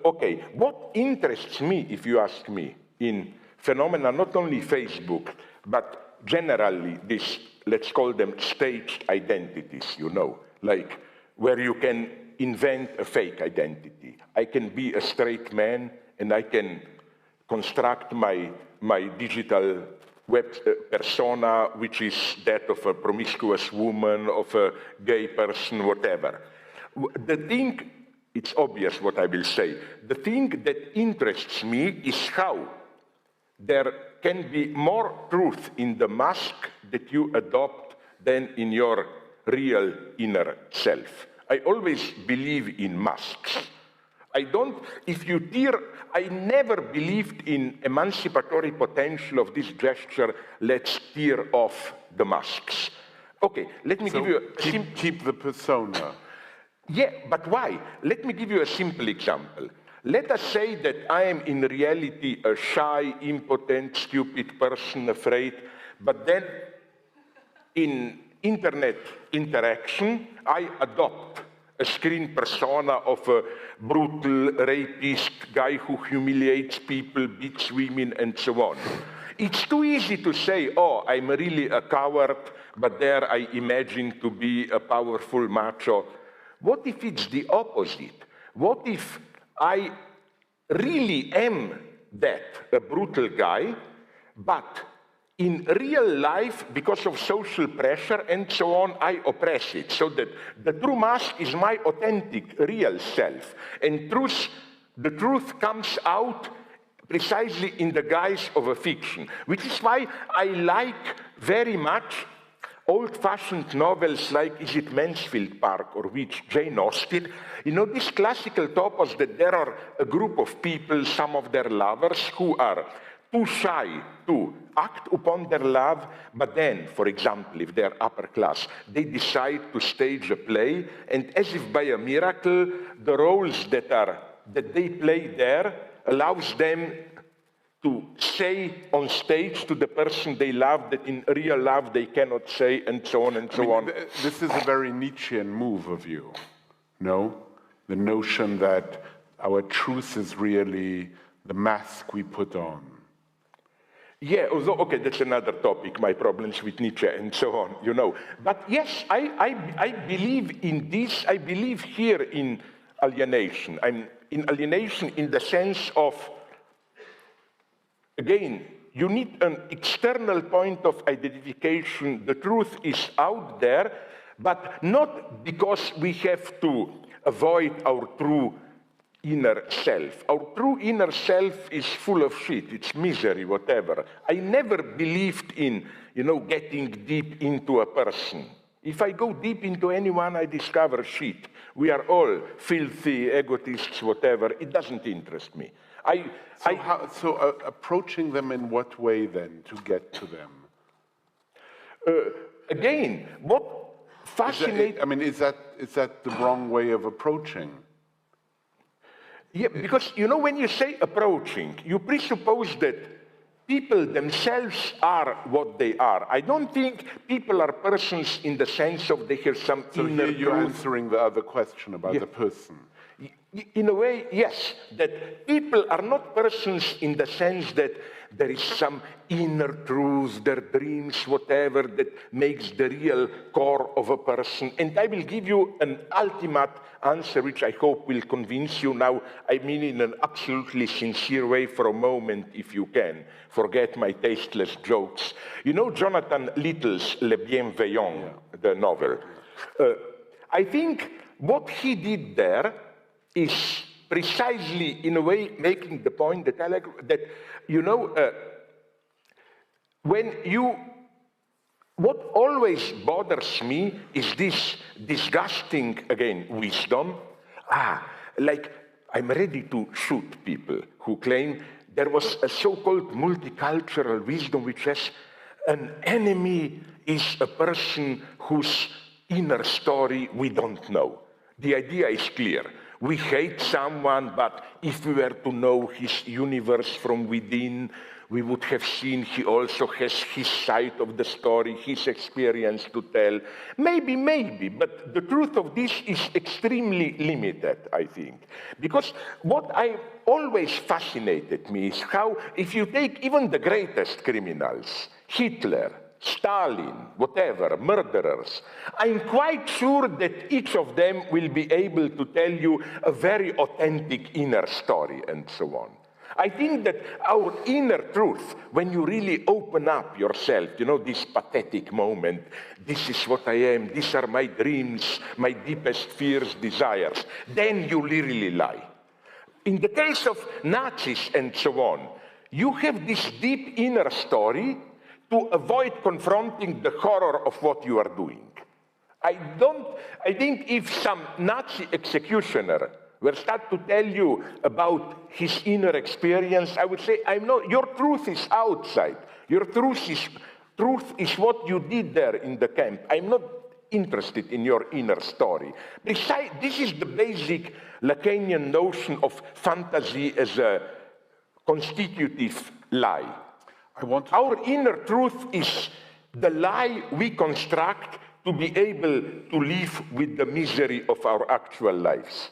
okay, what interests me, if you ask me, in phenomena, not only Facebook, but generally this, let's call them staged identities, like where you can invent a fake identity. I can be a straight man and I can construct my digital web persona, which is that of a promiscuous woman, of a gay person, whatever. The thing, it's obvious what I will say. The thing that interests me is how there can be more truth in the mask that you adopt than in your real inner self. I always believe in masks. I never believed in emancipatory potential of this gesture, let's tear off the masks. Okay, let me give you keep the persona. Yeah, but why? Let me give you a simple example. Let us say that I am in reality a shy, impotent, stupid person, afraid, but then in internet interaction, I adopt a screen persona of a brutal, rapist guy who humiliates people, beats women, and so on. It's too easy to say, oh, I'm really a coward, but there I imagine to be a powerful macho. What if it's the opposite? What if I really am that, a brutal guy, but in real life, because of social pressure and so on, I oppress it, so that the true mask is my authentic, real self. And the truth comes out precisely in the guise of a fiction, which is why I like very much old-fashioned novels like, is it Mansfield Park or which, Jane Austen, this classical topos that there are a group of people, some of their lovers, who are too shy to act upon their love, but then, for example, if they're upper class, they decide to stage a play, and as if by a miracle, the roles that they play there allows them to say on stage to the person they love that in real love they cannot say, and so on and so on. This is a very Nietzschean move of you, no? The notion that our truth is really the mask we put on. Yeah, although, okay, that's another topic, my problems with Nietzsche and so on, But yes, I believe in this, I believe here in alienation. I'm in alienation in the sense of, again, you need an external point of identification. The truth is out there, but not because we have to avoid our true inner self. Our true inner self is full of shit, it's misery, whatever. I never believed in, getting deep into a person. If I go deep into anyone, I discover shit. We are all filthy, egotists, whatever. It doesn't interest me. So approaching them in what way then to get to them? Again, what fascinates... Is that the wrong way of approaching? Yeah, because, when you say approaching, you presuppose that people themselves are what they are. I don't think people are persons in the sense of they have some inner truth. You're answering the other question about the person. In a way, yes, that people are not persons in the sense that there is some inner truth, their dreams, whatever, that makes the real core of a person. And I will give you an ultimate answer, which I hope will convince you now. I mean in an absolutely sincere way for a moment, if you can. Forget my tasteless jokes. Jonathan Little's Le Bienveillant, the novel. I think what he did there is precisely, in a way, making the point that I like, that, what always bothers me is this disgusting, again, wisdom. Like, I'm ready to shoot people who claim there was a so-called multicultural wisdom which says an enemy is a person whose inner story we don't know. The idea is clear. We hate someone, but if we were to know his universe from within, we would have seen he also has his side of the story, his experience to tell. Maybe, but the truth of this is extremely limited, I think. Because what always fascinated me is how, if you take even the greatest criminals, Hitler, Stalin, whatever, murderers, I'm quite sure that each of them will be able to tell you a very authentic inner story and so on. I think that our inner truth, when you really open up yourself, you know, this pathetic moment, this is what I am, these are my dreams, my deepest fears, desires, then you really lie. In the case of Nazis and so on, you have this deep inner story to avoid confronting the horror of what you are doing. I think if some Nazi executioner will start to tell you about his inner experience, I would say, your truth is outside. Your truth is what you did there in the camp. I'm not interested in your inner story. Besides, this is the basic Lacanian notion of fantasy as a constitutive lie. Our inner truth is the lie we construct to be able to live with the misery of our actual lives.